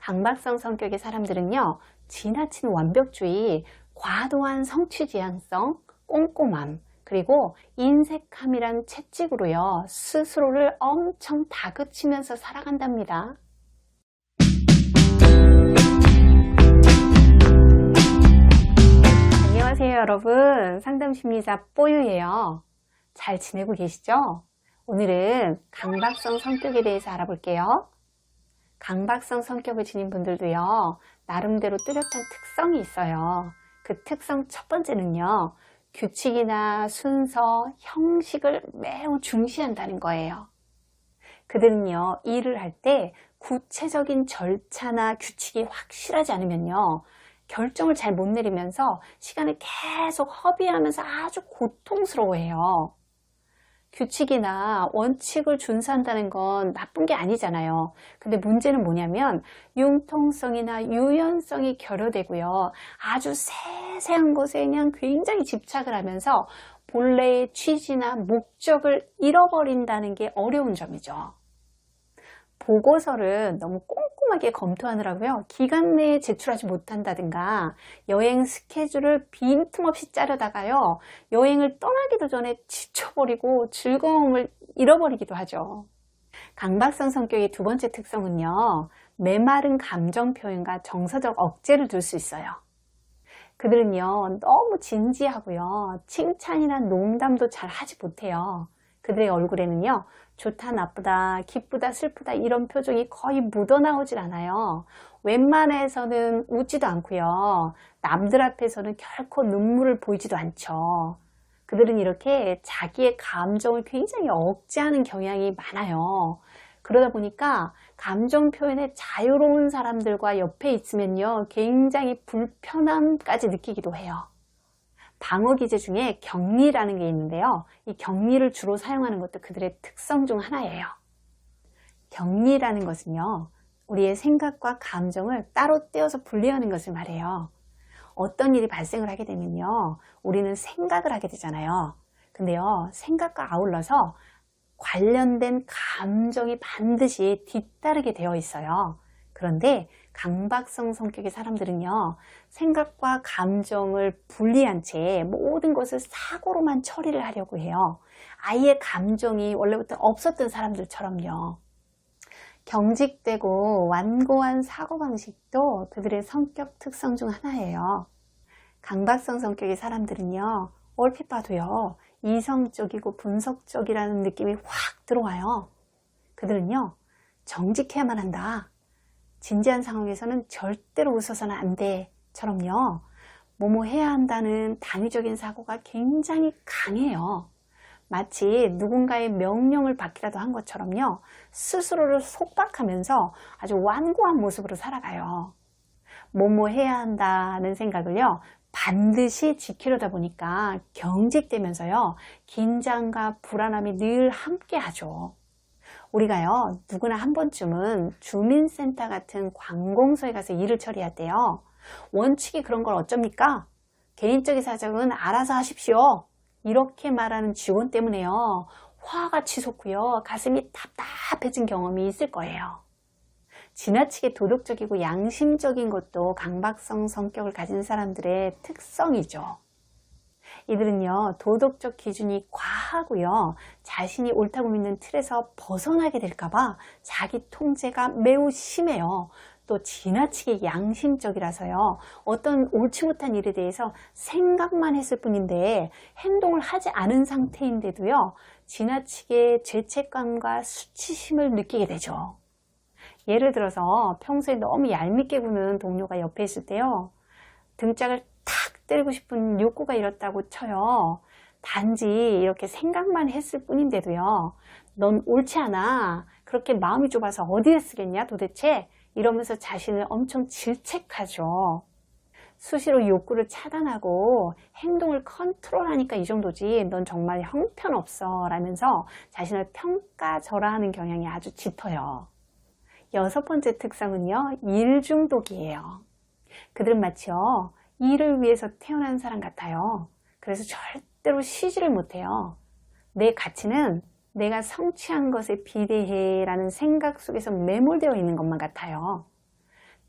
강박성 성격의 사람들은요, 지나친 완벽주의, 과도한 성취 지향성, 꼼꼼함, 그리고 인색함이란 채찍으로요, 스스로를 엄청 다그치면서 살아간답니다. 안녕하세요, 여러분. 상담심리사 뽀유예요. 잘 지내고 계시죠? 오늘은 강박성 성격에 대해서 알아볼게요. 강박성 성격을 지닌 분들도요, 나름대로 뚜렷한 특성이 있어요. 그 특성 첫 번째는요, 규칙이나 순서, 형식을 매우 중시한다는 거예요. 그들은요, 일을 할 때 구체적인 절차나 규칙이 확실하지 않으면요, 결정을 잘 못 내리면서 시간을 계속 허비하면서 아주 고통스러워해요. 규칙이나 원칙을 준수한다는 건 나쁜 게 아니잖아요. 근데 문제는 뭐냐면 융통성이나 유연성이 결여되고요. 아주 세세한 것에 그냥 굉장히 집착을 하면서 본래의 취지나 목적을 잃어버린다는 게 어려운 점이죠. 보고서를 너무 꼼꼼하게 검토하느라고요, 기간 내에 제출하지 못한다든가, 여행 스케줄을 빈틈없이 자르다가요, 여행을 떠나기도 전에 지쳐버리고 즐거움을 잃어버리기도 하죠. 강박성 성격의 두 번째 특성은요, 메마른 감정 표현과 정서적 억제를 둘 수 있어요. 그들은요, 너무 진지하고요, 칭찬이나 농담도 잘 하지 못해요. 그들의 얼굴에는요, 좋다, 나쁘다, 기쁘다, 슬프다 이런 표정이 거의 묻어나오질 않아요. 웬만해서는 웃지도 않고요. 남들 앞에서는 결코 눈물을 보이지도 않죠. 그들은 이렇게 자기의 감정을 굉장히 억제하는 경향이 많아요. 그러다 보니까 감정 표현에 자유로운 사람들과 옆에 있으면요, 굉장히 불편함까지 느끼기도 해요. 방어 기제 중에 격리라는 게 있는데요. 이 격리를 주로 사용하는 것도 그들의 특성 중 하나예요. 격리라는 것은요, 우리의 생각과 감정을 따로 떼어서 분리하는 것을 말해요. 어떤 일이 발생을 하게 되면요, 우리는 생각을 하게 되잖아요. 근데요, 생각과 아울러서 관련된 감정이 반드시 뒤따르게 되어 있어요. 그런데 강박성 성격의 사람들은요, 생각과 감정을 분리한 채 모든 것을 사고로만 처리를 하려고 해요. 아예 감정이 원래부터 없었던 사람들처럼요. 경직되고 완고한 사고방식도 그들의 성격 특성 중 하나예요. 강박성 성격의 사람들은요, 얼핏 봐도요, 이성적이고 분석적이라는 느낌이 확 들어와요. 그들은요, 정직해야만 한다, 진지한 상황에서는 절대로 웃어서는 안 돼 처럼요, 뭐뭐 해야 한다는 당위적인 사고가 굉장히 강해요. 마치 누군가의 명령을 받기라도 한 것처럼요, 스스로를 속박하면서 아주 완고한 모습으로 살아가요. 뭐뭐 해야 한다는 생각을요, 반드시 지키려다 보니까 경직되면서요, 긴장과 불안함이 늘 함께 하죠. 우리가요, 누구나 한 번쯤은 주민센터 같은 관공서에 가서 일을 처리할 때요, 원칙이 그런 걸 어쩝니까? 개인적인 사정은 알아서 하십시오, 이렇게 말하는 직원 때문에요, 화가 치솟고요, 가슴이 답답해진 경험이 있을 거예요. 지나치게 도덕적이고 양심적인 것도 강박성 성격을 가진 사람들의 특성이죠. 이들은요, 도덕적 기준이 과하고요, 자신이 옳다고 믿는 틀에서 벗어나게 될까봐 자기 통제가 매우 심해요. 또 지나치게 양심적이라서요, 어떤 옳지 못한 일에 대해서 생각만 했을 뿐인데 행동을 하지 않은 상태인데도요, 지나치게 죄책감과 수치심을 느끼게 되죠. 예를 들어서 평소에 너무 얄밉게 구는 동료가 옆에 있을 때요, 등짝을 탁 때리고 싶은 욕구가 일었다고 쳐요. 단지 이렇게 생각만 했을 뿐인데도요, 넌 옳지 않아, 그렇게 마음이 좁아서 어디에 쓰겠냐 도대체, 이러면서 자신을 엄청 질책하죠. 수시로 욕구를 차단하고 행동을 컨트롤하니까 이 정도지, 넌 정말 형편없어 라면서 자신을 평가절하하는 경향이 아주 짙어요. 여섯 번째 특성은요, 일 중독이에요. 그들은 마치요, 일을 위해서 태어난 사람 같아요. 그래서 절대로 쉬지를 못해요. 내 가치는 내가 성취한 것에 비례해 라는 생각 속에서 매몰되어 있는 것만 같아요.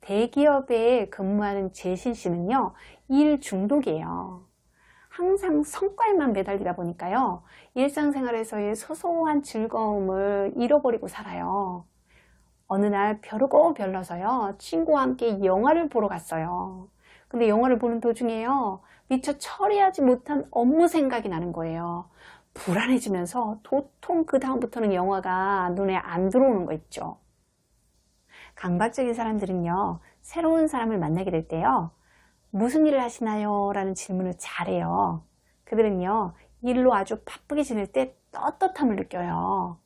대기업에 근무하는 재신 씨는요, 일 중독이에요. 항상 성과에만 매달리다 보니까요, 일상생활에서의 소소한 즐거움을 잃어버리고 살아요. 어느 날 벼르고 별러서요, 친구와 함께 영화를 보러 갔어요. 근데 영화를 보는 도중에요, 미처 처리하지 못한 업무 생각이 나는 거예요. 불안해지면서 도통 그 다음부터는 영화가 눈에 안 들어오는 거 있죠. 강박적인 사람들은요, 새로운 사람을 만나게 될 때요, 무슨 일을 하시나요? 라는 질문을 잘해요. 그들은요, 일로 아주 바쁘게 지낼 때 떳떳함을 느껴요.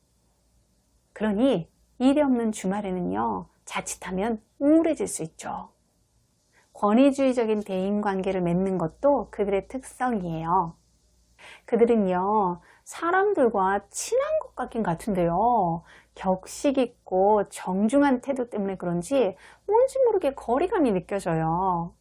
그러니 일이 없는 주말에는요, 자칫하면 우울해질 수 있죠. 권위주의적인 대인관계를 맺는 것도 그들의 특성이에요. 그들은요, 사람들과 친한 것 같긴 같은데요, 격식 있고 정중한 태도 때문에 그런지 뭔지 모르게 거리감이 느껴져요.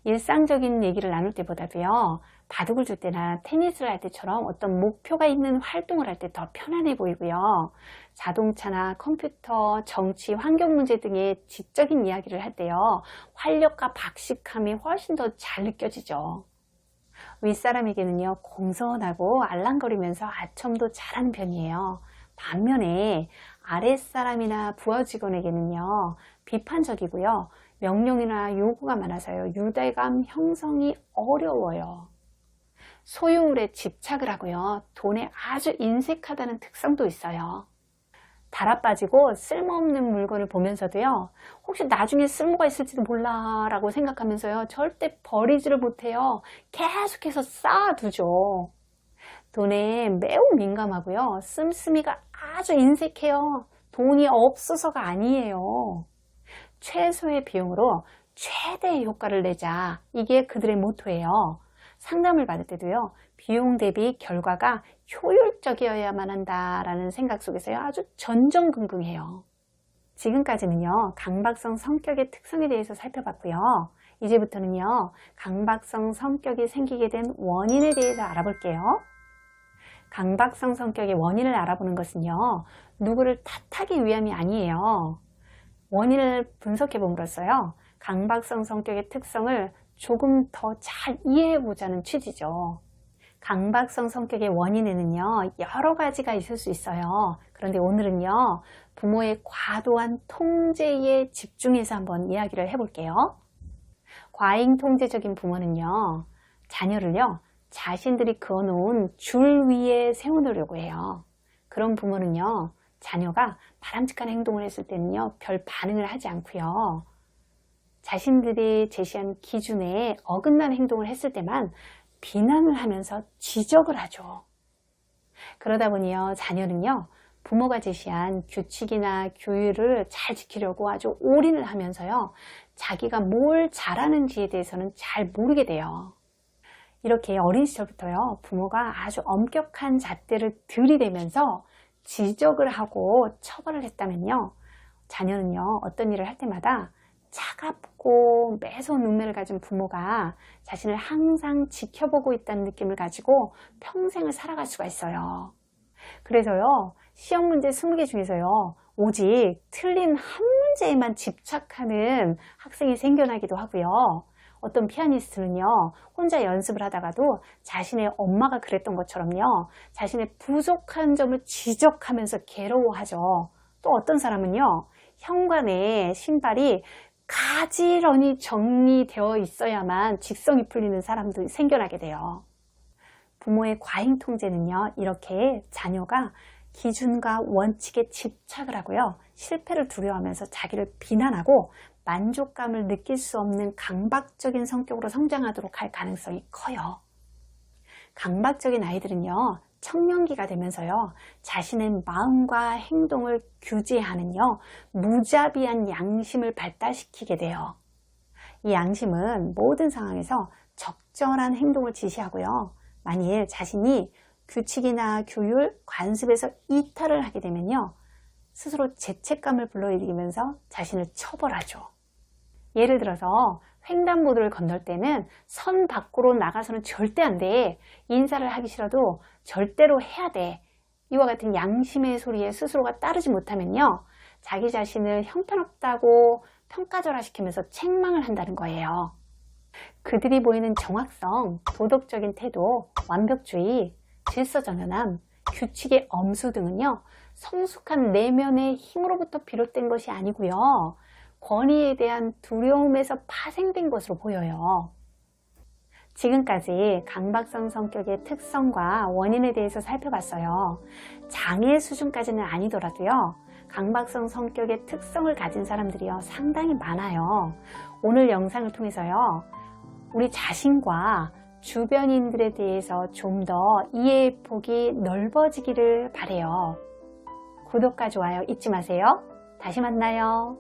일상적인 얘기를 나눌 때보다도요, 바둑을 둘 때나 테니스를 할 때처럼 어떤 목표가 있는 활동을 할 때 더 편안해 보이고요. 자동차나 컴퓨터, 정치, 환경 문제 등의 지적인 이야기를 할 때요, 활력과 박식함이 훨씬 더 잘 느껴지죠. 윗사람에게는요, 공손하고 알랑거리면서 아첨도 잘하는 편이에요. 반면에 아랫사람이나 부하 직원에게는요, 비판적이고요, 명령이나 요구가 많아서요, 유대감 형성이 어려워요. 소유물에 집착을 하고요, 돈에 아주 인색하다는 특성도 있어요. 달아빠지고 쓸모없는 물건을 보면서도요, 혹시 나중에 쓸모가 있을지도 몰라 라고 생각하면서요, 절대 버리지를 못해요. 계속해서 쌓아두죠. 돈에 매우 민감하고요, 씀씀이가 아주 인색해요. 돈이 없어서가 아니에요. 최소의 비용으로 최대의 효과를 내자, 이게 그들의 모토예요. 상담을 받을 때도요, 비용 대비 결과가 효율적이어야만 한다라는 생각 속에서요, 아주 전전긍긍해요. 지금까지는요, 강박성 성격의 특성에 대해서 살펴봤고요. 이제부터는요, 강박성 성격이 생기게 된 원인에 대해서 알아볼게요. 강박성 성격의 원인을 알아보는 것은요, 누구를 탓하기 위함이 아니에요. 원인을 분석해 봄으로써요, 강박성 성격의 특성을 조금 더 잘 이해해 보자는 취지죠. 강박성 성격의 원인에는요, 여러 가지가 있을 수 있어요. 그런데 오늘은요, 부모의 과도한 통제에 집중해서 한번 이야기를 해볼게요. 과잉 통제적인 부모는요, 자녀를요, 자신들이 그어놓은 줄 위에 세워놓으려고 해요. 그런 부모는요, 자녀가 바람직한 행동을 했을 때는요, 별 반응을 하지 않고요, 자신들이 제시한 기준에 어긋난 행동을 했을 때만 비난을 하면서 지적을 하죠. 그러다 보니요, 자녀는요, 부모가 제시한 규칙이나 규율을 잘 지키려고 아주 올인을 하면서요, 자기가 뭘 잘하는지에 대해서는 잘 모르게 돼요. 이렇게 어린 시절부터요, 부모가 아주 엄격한 잣대를 들이대면서 지적을 하고 처벌을 했다면요, 자녀는요, 어떤 일을 할 때마다 차갑고 매서운 눈매를 가진 부모가 자신을 항상 지켜보고 있다는 느낌을 가지고 평생을 살아갈 수가 있어요. 그래서요, 시험 문제 20개 중에서요, 오직 틀린 한 문제에만 집착하는 학생이 생겨나기도 하고요. 어떤 피아니스트는요, 혼자 연습을 하다가도 자신의 엄마가 그랬던 것처럼요, 자신의 부족한 점을 지적하면서 괴로워하죠. 또 어떤 사람은요, 현관에 신발이 가지런히 정리되어 있어야만 직성이 풀리는 사람도 생겨나게 돼요. 부모의 과잉 통제는요, 이렇게 자녀가 기준과 원칙에 집착을 하고요, 실패를 두려워하면서 자기를 비난하고 만족감을 느낄 수 없는 강박적인 성격으로 성장하도록 할 가능성이 커요. 강박적인 아이들은요, 청년기가 되면서요, 자신의 마음과 행동을 규제하는요, 무자비한 양심을 발달시키게 돼요. 이 양심은 모든 상황에서 적절한 행동을 지시하고요, 만일 자신이 규칙이나 규율, 관습에서 이탈을 하게 되면요, 스스로 죄책감을 불러일으키면서 자신을 처벌하죠. 예를 들어서 횡단보도를 건널 때는 선 밖으로 나가서는 절대 안 돼. 인사를 하기 싫어도 절대로 해야 돼. 이와 같은 양심의 소리에 스스로가 따르지 못하면요, 자기 자신을 형편없다고 평가절하시키면서 책망을 한다는 거예요. 그들이 보이는 정확성, 도덕적인 태도, 완벽주의, 질서정연함, 규칙의 엄수 등은요, 성숙한 내면의 힘으로부터 비롯된 것이 아니고요, 권위에 대한 두려움에서 파생된 것으로 보여요. 지금까지 강박성 성격의 특성과 원인에 대해서 살펴봤어요. 장애 수준까지는 아니더라도요, 강박성 성격의 특성을 가진 사람들이요, 상당히 많아요. 오늘 영상을 통해서요, 우리 자신과 주변인들에 대해서 좀 더 이해의 폭이 넓어지기를 바라요. 구독과 좋아요 잊지 마세요. 다시 만나요.